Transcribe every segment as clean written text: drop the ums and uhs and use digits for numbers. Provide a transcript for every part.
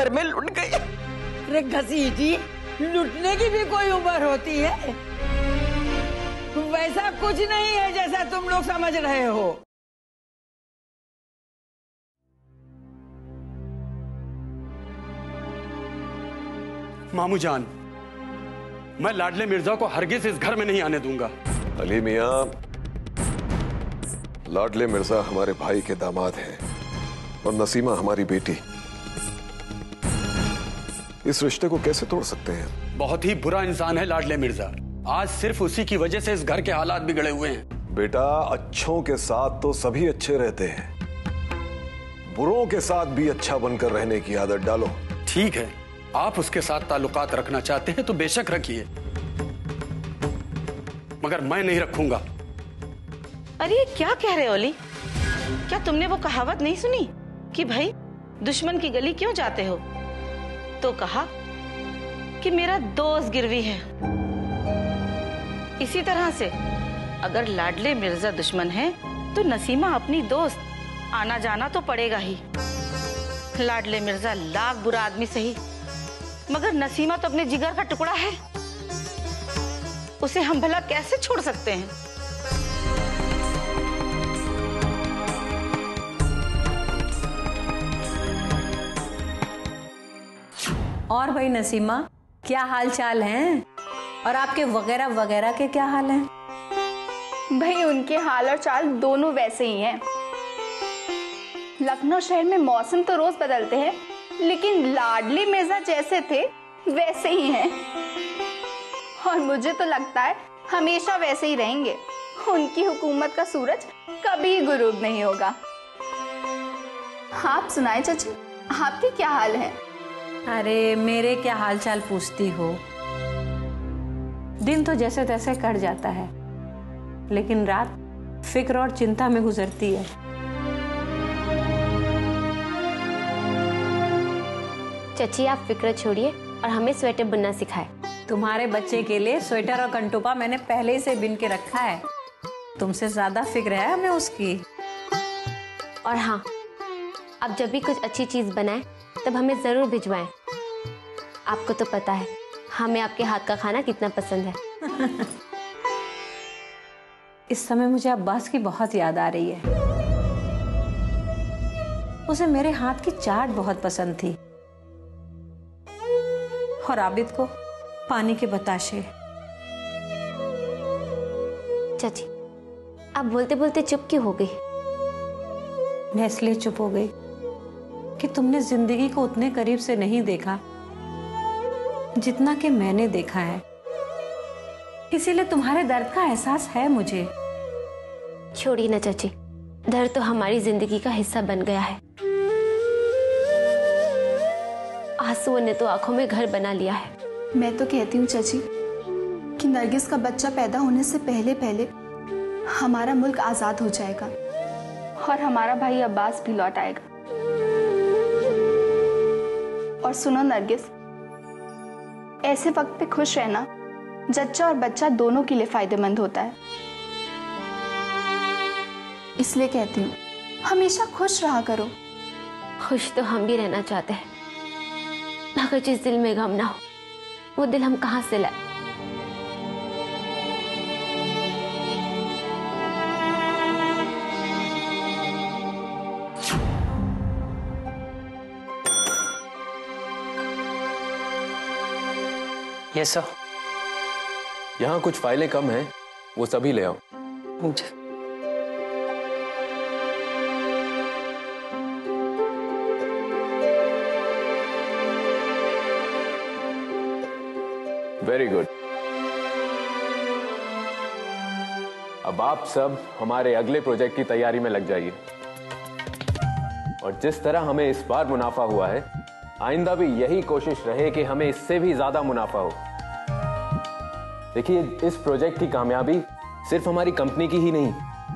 भर में लुट गई। अरे घसीटी, लुटने की भी कोई उम्र होती है? वैसा कुछ नहीं है जैसा तुम लोग समझ रहे हो। मामू जान, मैं लाडले मिर्जा को हरगिज इस घर में नहीं आने दूंगा। अली मियां, लाडले मिर्जा हमारे भाई के दामाद हैं और नसीमा हमारी बेटी। इस रिश्ते को कैसे तोड़ सकते हैं? बहुत ही बुरा इंसान है लाडले मिर्जा। आज सिर्फ उसी की वजह से इस घर के हालात बिगड़े हुए हैं। बेटा, अच्छों के साथ तो सभी अच्छे रहते हैं, बुरों के साथ भी अच्छा बनकर रहने की आदत डालो। ठीक है, आप उसके साथ ताल्लुकात रखना चाहते हैं तो बेशक रखिए, मगर मैं नहीं रखूंगा। अरे ये क्या कह रहे हो अली? क्या तुमने वो कहावत नहीं सुनी कि भाई दुश्मन की गली क्यों जाते हो? तो कहा कि मेरा दोस्त गिरवी है। इसी तरह से अगर लाडले मिर्जा दुश्मन है तो नसीमा अपनी दोस्त, आना जाना तो पड़ेगा ही। लाडले मिर्जा लाख बुरा आदमी सही, मगर नसीमा तो अपने जिगर का टुकड़ा है। उसे हम भला कैसे छोड़ सकते हैं? और भाई नसीमा, क्या हाल चाल हैं? और आपके वगैरह वगैरह के क्या हाल हैं? भाई उनके हाल और चाल दोनों वैसे ही हैं। लखनऊ शहर में मौसम तो रोज बदलते हैं, लेकिन लाडली मिर्जा जैसे थे वैसे ही हैं। और मुझे तो लगता है हमेशा वैसे ही रहेंगे। उनकी हुकूमत का सूरज कभी गुरूब नहीं होगा। आप सुनाए चाची, आपके क्या हाल है? अरे मेरे क्या हाल चाल पूछती हो? दिन तो जैसे तैसे कट जाता है, लेकिन रात फिक्र और चिंता में गुजरती है। चाची आप फिक्र छोड़िए और हमें स्वेटर बुनना सिखाए। तुम्हारे बच्चे के लिए स्वेटर और कंटोपा मैंने पहले ही से बिन के रखा है। तुमसे ज्यादा फिक्र है हमें उसकी। और हाँ, आप जब भी कुछ अच्छी चीज बनाएं तब हमें जरूर भिजवाएं। आपको तो पता है हमें आपके हाथ का खाना कितना पसंद है। इस समय मुझे अब्बास की बहुत याद आ रही है। उसे मेरे हाथ की चाट बहुत पसंद थी, और आबिद को पानी के बताशे। चाची, आप बोलते बोलते चुप क्यों हो गई? मैं इसलिए चुप हो गई कि तुमने जिंदगी को उतने करीब से नहीं देखा जितना कि मैंने देखा है। इसीलिए तुम्हारे दर्द का एहसास है मुझे। छोड़िए ना चाची, दर्द तो हमारी जिंदगी का हिस्सा बन गया है। आंसुओं ने तो आंखों में घर बना लिया है। मैं तो कहती हूँ चाची कि नरगिस का बच्चा पैदा होने से पहले पहले हमारा मुल्क आजाद हो जाएगा और हमारा भाई अब्बास भी लौट आएगा। और सुनो नरगिस, ऐसे वक्त पे खुश रहना जच्चा और बच्चा दोनों के लिए फायदेमंद होता है। इसलिए कहती हूँ हमेशा खुश रहा करो। खुश तो हम भी रहना चाहते हैं, मगर जिस दिल में गम ना हो वो दिल हम कहाँ से लाए? Yes sir. यहाँ कुछ फाइलें कम हैं, वो सभी ले आओ। Very good. अब आप सब हमारे अगले प्रोजेक्ट की तैयारी में लग जाइए। और जिस तरह हमें इस बार मुनाफा हुआ है, आइंदा भी यही कोशिश रहे कि हमें इससे भी ज्यादा मुनाफा हो। देखिए, इस प्रोजेक्ट की कामयाबी सिर्फ हमारी कंपनी की ही नहीं,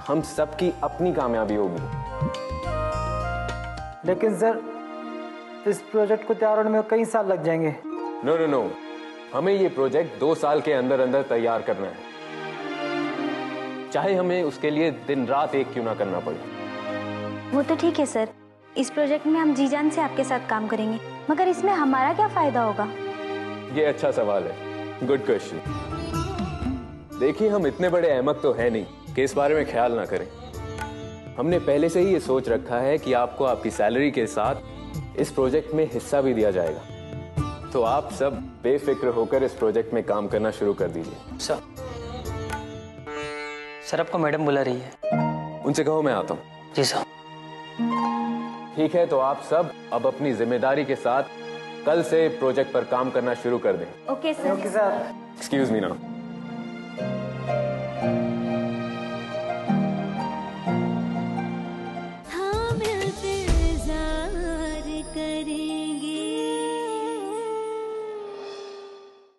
हम सबकी अपनी कामयाबी होगी। लेकिन सर, इस प्रोजेक्ट को तैयार होने में कई साल लग जाएंगे। नो नो नो, हमें ये प्रोजेक्ट 2 साल के अंदर अंदर तैयार करना है, चाहे हमें उसके लिए दिन रात एक क्यों ना करना पड़े। वो तो ठीक है सर, इस प्रोजेक्ट में हम जी जान से आपके साथ काम करेंगे, मगर इसमें हमारा क्या फायदा होगा? ये अच्छा सवाल है, गुड क्वेश्चन। देखिए, हम इतने बड़े अहमक तो है नहीं कि इस बारे में ख्याल ना करें। हमने पहले से ही ये सोच रखा है कि आपको आपकी सैलरी के साथ इस प्रोजेक्ट में हिस्सा भी दिया जाएगा। तो आप सब बेफिक्र होकर इस प्रोजेक्ट में काम करना शुरू कर दीजिए। सर आपको मैडम बुला रही है। उनसे कहो मैं आता हूँ। जी सर। ठीक है, तो आप सब अब अपनी जिम्मेदारी के साथ कल से प्रोजेक्ट पर काम करना शुरू कर दें। Okay sir. Okay sir. Excuse me ना।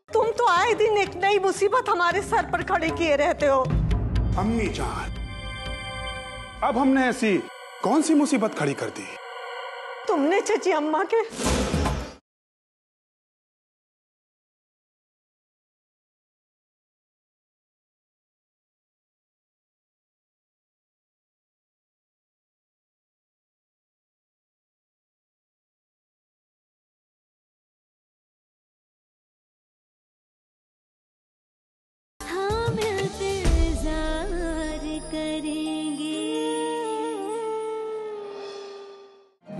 तुम तो आए दिन एक नई मुसीबत हमारे सर पर खड़ी किए रहते हो। अम्मी जान, अब हमने ऐसी कौन सी मुसीबत खड़ी कर दी? तुमने चची अम्मा के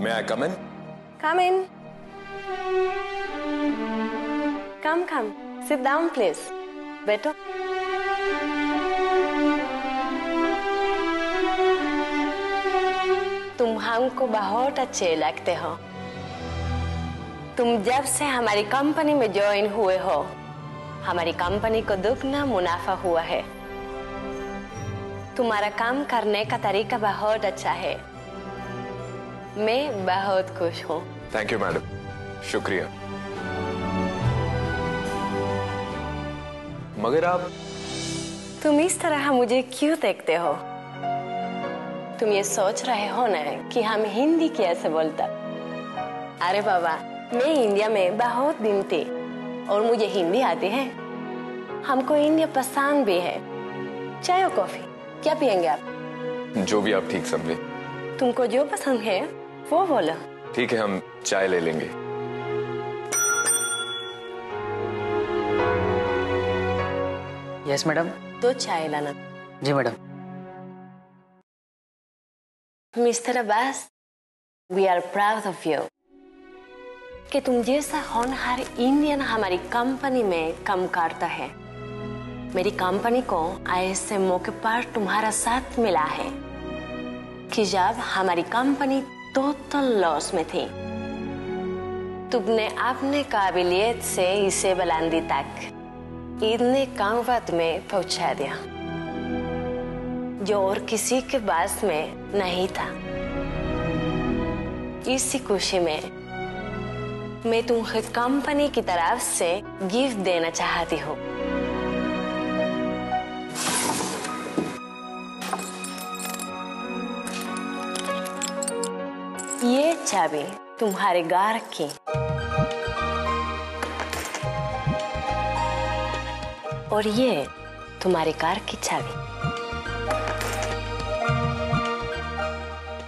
May I come in? Come in. Come. Sit down, please. बैठो। तुम हमको बहुत अच्छे लगते हो। तुम जब से हमारी कंपनी में ज्वाइन हुए हो, हमारी कंपनी को दुगना मुनाफा हुआ है। तुम्हारा काम करने का तरीका बहुत अच्छा है। मैं बहुत खुश हूँ। थैंक यू मैडम, शुक्रिया। मगर आप तुम इस तरह मुझे क्यों देखते हो? तुम ये सोच रहे हो ना कि हम हिंदी कैसे बोलता? अरे बाबा, मैं इंडिया में बहुत दिन थी और मुझे हिंदी आती है। हमको इंडिया पसंद भी है। चाय और कॉफी क्या पियेंगे आप? जो भी आप ठीक समझे। तुमको जो पसंद है वो बोलो। ठीक है, हम चाय ले लेंगे। Yes madam. तो चाय लाना। जी madam. Mister Abbas, we are proud of you कि तुम जैसा होनहार इंडियन हमारी कंपनी में काम करता है। मेरी कंपनी को ऐसे मौके पर तुम्हारा साथ मिला है कि जब हमारी कंपनी टोटल लॉस में थी, तुमने अपने काबिलियत से इसे बुलंदी तक इतने कम वक्त में पहुंचा दिया जो और किसी के पास में नहीं था। इसी खुशी में मैं तुम्हें कंपनी की तरफ से गिफ्ट देना चाहती हूँ। ये चाबी तुम्हारे घर की और ये तुम्हारे कार की चाबी।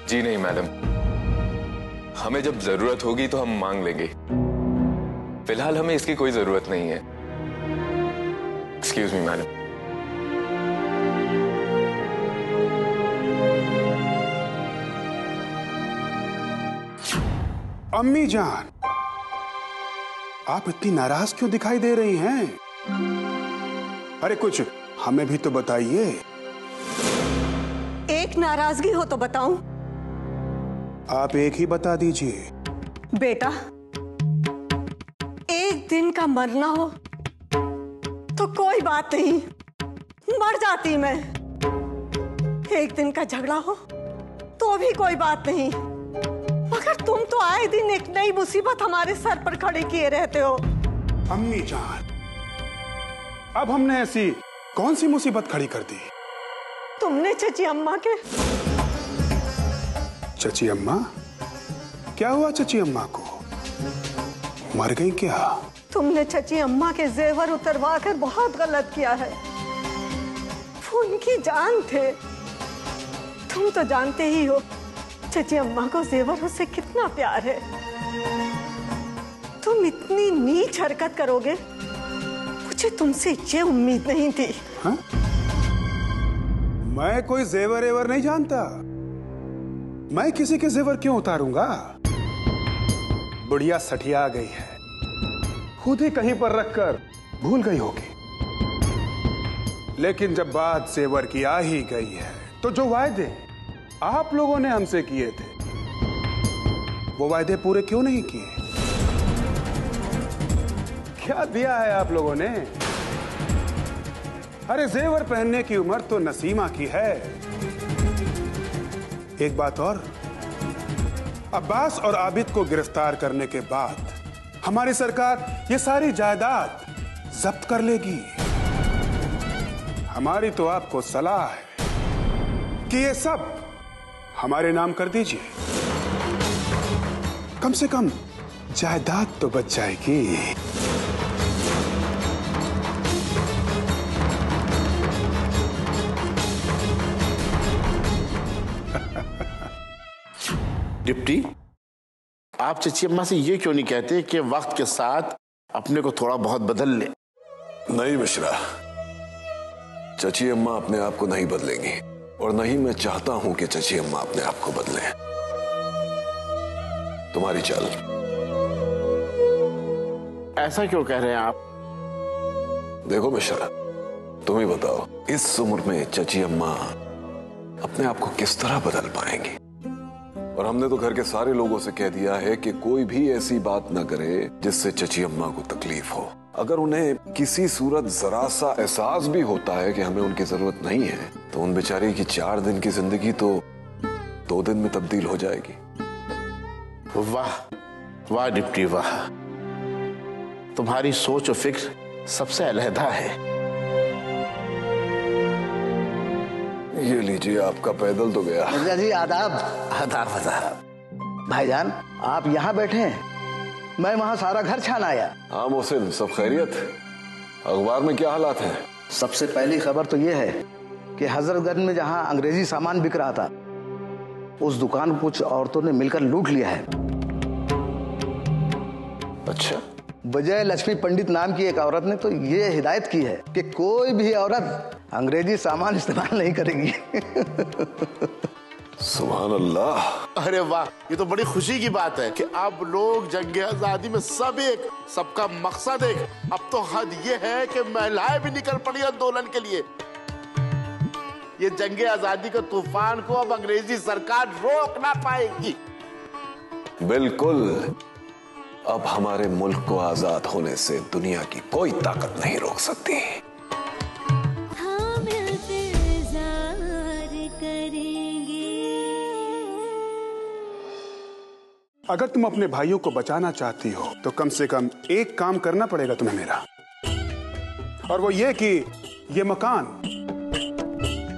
जी नहीं मैडम, हमें जब जरूरत होगी तो हम मांग लेंगे। फिलहाल हमें इसकी कोई जरूरत नहीं है। Excuse me madam. अम्मी जान, आप इतनी नाराज क्यों दिखाई दे रही हैं? अरे कुछ हमें भी तो बताइए। एक नाराजगी हो तो बताऊं? आप एक ही बता दीजिए। बेटा, एक दिन का मरना हो तो कोई बात नहीं, मर जाती मैं। एक दिन का झगड़ा हो तो भी कोई बात नहीं, मगर तुम तो आए दिन एक नई मुसीबत हमारे सर पर खड़ी किए रहते हो। अम्मी जान, अब हमने ऐसी कौन सी मुसीबत खड़ी कर दी? तुमने चची अम्मा के। चची अम्मा? क्या हुआ चची अम्मा को? मर गई क्या? तुमने चची अम्मा के जेवर उतरवा कर बहुत गलत किया है। वो उनकी जान थे। तुम तो जानते ही हो चाची अम्मा को जेवरों से कितना प्यार है। तुम इतनी नीच हरकत करोगे, मुझे तुमसे ये उम्मीद नहीं थी। हाँ? मैं कोई जेवर एवर नहीं जानता। मैं किसी के जेवर क्यों उतारूंगा? बुढ़िया सठिया गई है, खुद ही कहीं पर रखकर भूल गई होगी। लेकिन जब बात जेवर की आ ही गई है, तो जो वायदे आप लोगों ने हमसे किए थे, वो वायदे पूरे क्यों नहीं किए? क्या दिया है आप लोगों ने? अरे जेवर पहनने की उम्र तो नसीमा की है। एक बात और, अब्बास और आबिद को गिरफ्तार करने के बाद हमारी सरकार ये सारी जायदाद जब्त कर लेगी। हमारी तो आपको सलाह है कि ये सब हमारे नाम कर दीजिए। कम से कम जायदाद तो बच जाएगी। डिप्टी, आप चची अम्मा से ये क्यों नहीं कहते कि वक्त के साथ अपने को थोड़ा बहुत बदल ले? नहीं मिश्रा, चची अम्मा अपने आप को नहीं बदलेंगी, और नहीं मैं चाहता हूं कि चची अम्मा अपने आप को बदले। तुम्हारी चाल। ऐसा क्यों कह रहे हैं आप? देखो मिश्रा, तुम ही बताओ, इस उम्र में चची अम्मा अपने आप को किस तरह बदल पाएंगी? और हमने तो घर के सारे लोगों से कह दिया है कि कोई भी ऐसी बात न करे जिससे चची अम्मा को तकलीफ हो। अगर उन्हें किसी सूरत जरा सा एहसास भी होता है कि हमें उनकी जरूरत नहीं है, तो उन बेचारी की 4 दिन की जिंदगी तो 2 दिन में तब्दील हो जाएगी। वाह वाह डिप्टी वाह, तुम्हारी सोच और फिक्र सबसे अलहदा है। ये लीजिए, आपका पैदल तो गया। मिर्जा जी आदाब। आदाब आदाब। भाईजान आप यहाँ बैठे हैं, मैं वहाँ सारा घर छान आया। हाँ मोहसिन, सब खैरियत? अखबार में क्या हालात हैं? सबसे पहली खबर तो ये है कि हजरतगंज में जहाँ अंग्रेजी सामान बिक रहा था, उस दुकान को कुछ औरतों ने मिलकर लूट लिया है। अच्छा। विजय लक्ष्मी पंडित नाम की एक औरत ने तो ये हिदायत की है कि कोई भी औरत अंग्रेजी सामान इस्तेमाल नहीं करेगी। सुभान अल्लाह। अरे वाह, ये तो बड़ी खुशी की बात है कि अब लोग जंगे आजादी में सब एक, सबका मकसद एक। अब तो हद ये है कि महिलाएं भी निकल पड़ी आंदोलन के लिए। ये जंगे आजादी के तूफान को अब अंग्रेजी सरकार रोक ना पाएगी। बिल्कुल, अब हमारे मुल्क को आजाद होने से दुनिया की कोई ताकत नहीं रोक सकती। अगर तुम अपने भाइयों को बचाना चाहती हो, तो कम से कम एक काम करना पड़ेगा तुम्हें मेरा, और वो ये कि ये मकान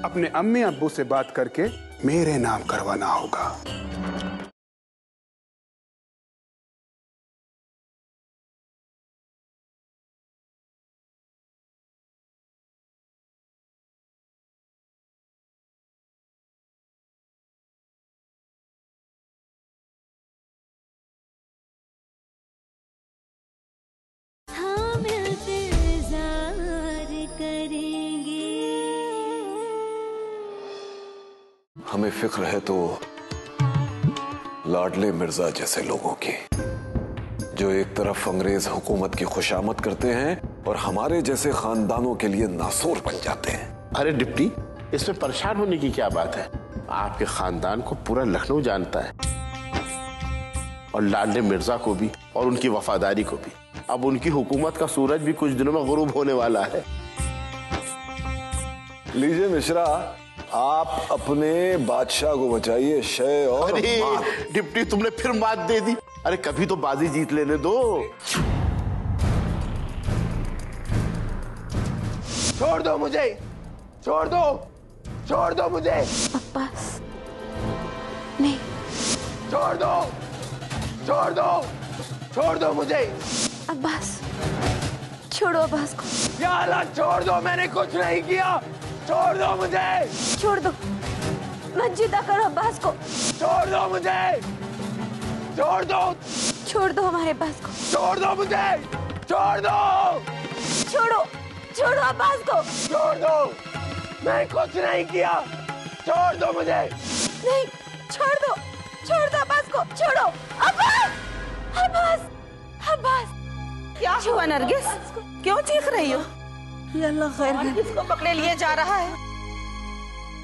अपने अम्मी अब्बू से बात करके मेरे नाम करवाना होगा। हमें फिक्र है तो लाडले मिर्जा जैसे लोगों की, जो एक तरफ अंग्रेज हुकूमत की खुशामद करते हैं और हमारे जैसे खानदानों के लिए नासूर बन जाते हैं। अरे डिप्टी, इसमें परेशान होने की क्या बात है? आपके खानदान को पूरा लखनऊ जानता है, और लाडले मिर्जा को भी और उनकी वफादारी को भी। अब उनकी हुकूमत का सूरज भी कुछ दिनों में गुरूब होने वाला है। लीजिए मिश्रा, आप अपने बादशाह को बचाइए शय और अरे डिप्टी, तुमने फिर मात दे दी। अरे कभी तो बाजी जीत लेने दो। छोड़ दो मुझे, छोड़ दो, छोड़ दो मुझे। अब्बास नहीं, छोड़ दो, छोड़ दो, छोड़ दो मुझे। अब्बास छोड़ो अब्बास को। या अल्लाह छोड़ दो, मैंने कुछ नहीं किया, छोड़ दो मुझे। छोड़ दो, मत जुदा करो अब्बास को। छोड़ दो मुझे, छोड़ दो, छोड़ दो हमारे अब्बास को। छोड़ दो मुझे, छोड़ दो, छोड़ो, छोड़ो अब्बास को। छोड़ दो, मैं कुछ नहीं किया, छोड़ दो मुझे। नहीं, छोड़ दो अब्बास को, छोड़ो। अब्बास, अब्बास, अब्बास। क्या हुआ नरगिस? क्यों चीख रही हो? ये अल्लाह खैर करे। किसको पकड़े लिए जा रहा है?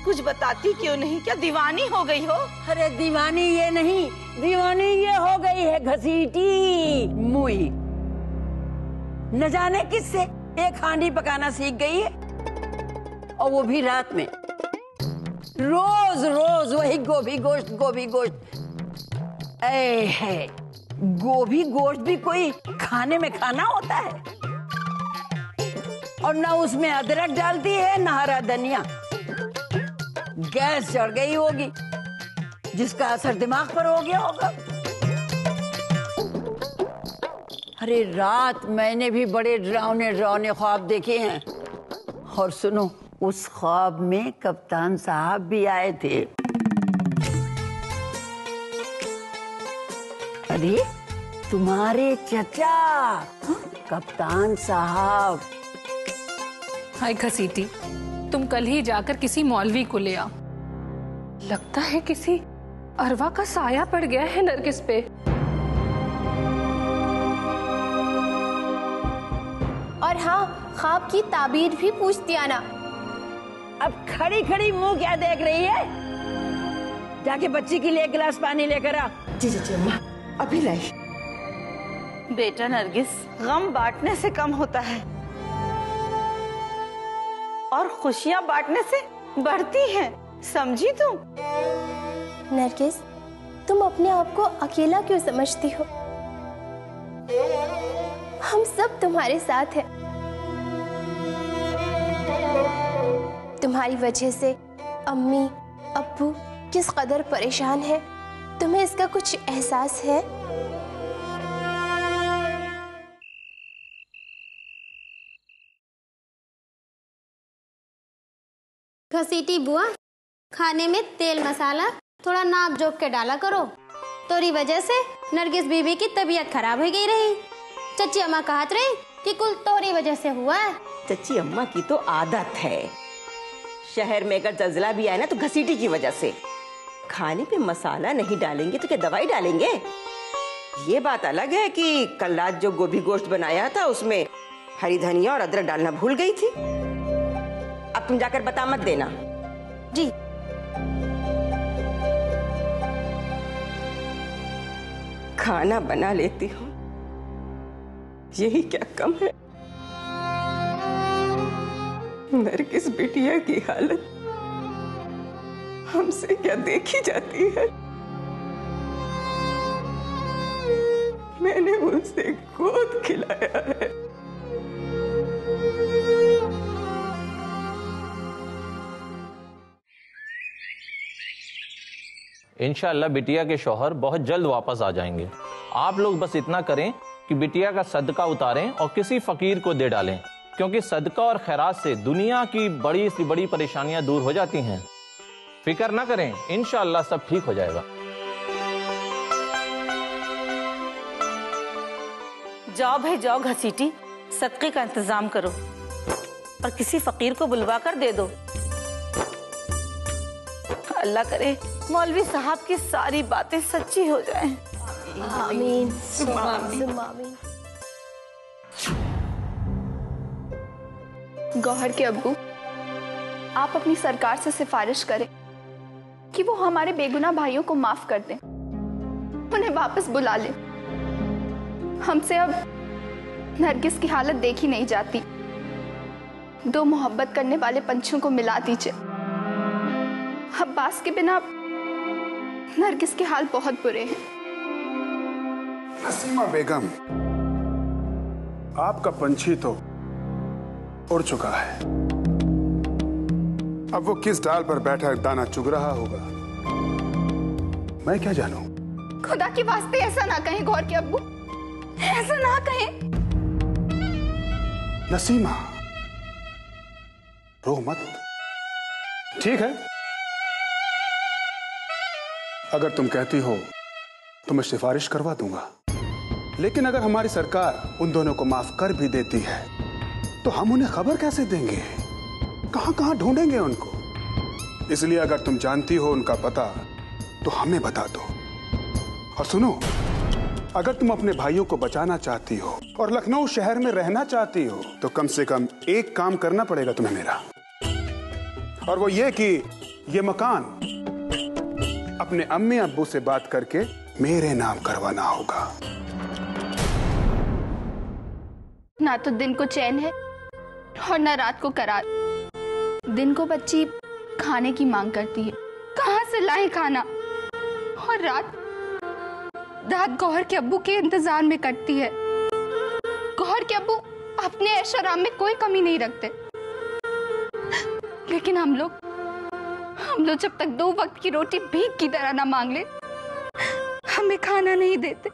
कुछ बताती क्यों नहीं? क्या दीवानी हो गई हो? अरे दीवानी ये नहीं, दीवानी ये हो गई है घसीटी मुई। न जाने किससे एक हांडी पकाना सीख गई है, और वो भी रात में। रोज रोज वही गोभी गोश्त, गोभी गोश्त। ऐ है, गोभी गोश्त भी कोई खाने में खाना होता है? और ना उसमें अदरक डालती है, ना हरा धनिया। गैस चढ़ गई होगी, जिसका असर दिमाग पर हो गया होगा। अरे रात मैंने भी बड़े डरावने डरावने ख्वाब देखे हैं। और सुनो, उस ख्वाब में कप्तान साहब भी आए थे। अरे तुम्हारे चचा कप्तान साहब। हाय घसीटी, तुम कल ही जाकर किसी मौलवी को ले आओ। लगता है किसी अरवा का साया पड़ गया है नरगिस पे। और हाँ, ख्वाब की ताबीर भी पूछती आना। अब खड़ी खड़ी मुंह क्या देख रही है? जाके बच्ची के लिए एक गिलास पानी लेकर आ। जी जी जी अम्मा, अभी लाई। बेटा नरगिस, गम बांटने से कम होता है और खुशियां बांटने से बढ़ती हैं, समझी तुम? नरगिस, तुम अपने आप को अकेला क्यों समझती हो? हम सब तुम्हारे साथ हैं। तुम्हारी वजह से अम्मी अब्बू किस कदर परेशान है, तुम्हें इसका कुछ एहसास है? घसीटी बुआ, खाने में तेल मसाला थोड़ा नाप जोक के डाला करो। तोरी वजह से नरगिस बीबी की तबीयत खराब हो गई रही। चची अम्मा कहत रही कि कुल तोरी वजह से हुआ है। चची अम्मा की तो आदत है, शहर में अगर जलजला भी आए ना तो घसीटी की वजह से। खाने पे मसाला नहीं डालेंगे तो क्या दवाई डालेंगे? ये बात अलग है कि कल रात जो गोभी गोश्त बनाया था उसमें हरी धनिया और अदरक डालना भूल गई थी। अब तुम जाकर बता मत देना। जी। खाना बना लेती हूँ, यही क्या कम है? नरगिस बिटिया की हालत हमसे क्या देखी जाती है? मैंने उसे गोद खिलाया है। इंशाअल्लाह बिटिया के शौहर बहुत जल्द वापस आ जाएंगे। आप लोग बस इतना करें कि बिटिया का सदका उतारें और किसी फकीर को दे डालें, क्योंकि सदका और खैरात से दुनिया की बड़ी से बड़ी परेशानियां दूर हो जाती हैं। फिक्र ना करें, इंशाअल्लाह सब ठीक हो जाएगा। जाओ भाई जाओ घसीटी, सदके का इंतजाम करो और किसी फकीर को बुलवा कर दे दो। अल्लाह करे मौलवी साहब की सारी बातें सच्ची हो जाएं। आमीन, आमीन। गौहर के अब्बू, आप अपनी सरकार से सिफारिश करें कि वो हमारे बेगुनाह भाइयों को माफ कर दें, उन्हें वापस बुला लें। हमसे अब नरगिस की हालत देखी नहीं जाती। दो मोहब्बत करने वाले पंछियों को मिला दीजिए। अब्बास के बिना नरगिस के हाल बहुत बुरे हैं। नसीमा बेगम, आपका पंछी तो उड़ चुका है। अब वो किस डाल पर बैठा दाना चुग रहा होगा, मैं क्या जानूं? खुदा के वास्ते ऐसा ना कहें गौर के अब्बू, ऐसा ना कहें। नसीमा, रो मत, ठीक है? अगर तुम कहती हो तो मैं सिफारिश करवा दूंगा, लेकिन अगर हमारी सरकार उन दोनों को माफ कर भी देती है तो हम उन्हें खबर कैसे देंगे? कहां कहां ढूंढेंगे उनको? इसलिए अगर तुम जानती हो उनका पता तो हमें बता दो। और सुनो, अगर तुम अपने भाइयों को बचाना चाहती हो और लखनऊ शहर में रहना चाहती हो तो कम से कम एक काम करना पड़ेगा तुम्हें मेरा, और वो ये कि ये मकान अपने अम्मी अब्बू से बात करके मेरे नाम करवाना होगा। ना तो दिन को चैन है और ना रात को करार। दिन को बच्ची खाने की मांग करती है, कहाँ से लाए खाना, और रात गौहर के अब्बू के इंतजार में कटती है। गौहर के अब्बू अपने ऐशोआराम में कोई कमी नहीं रखते, लेकिन हम लोग जब तक 2 वक्त की रोटी भीख की तरह ना मांग ले, हमें खाना नहीं देते।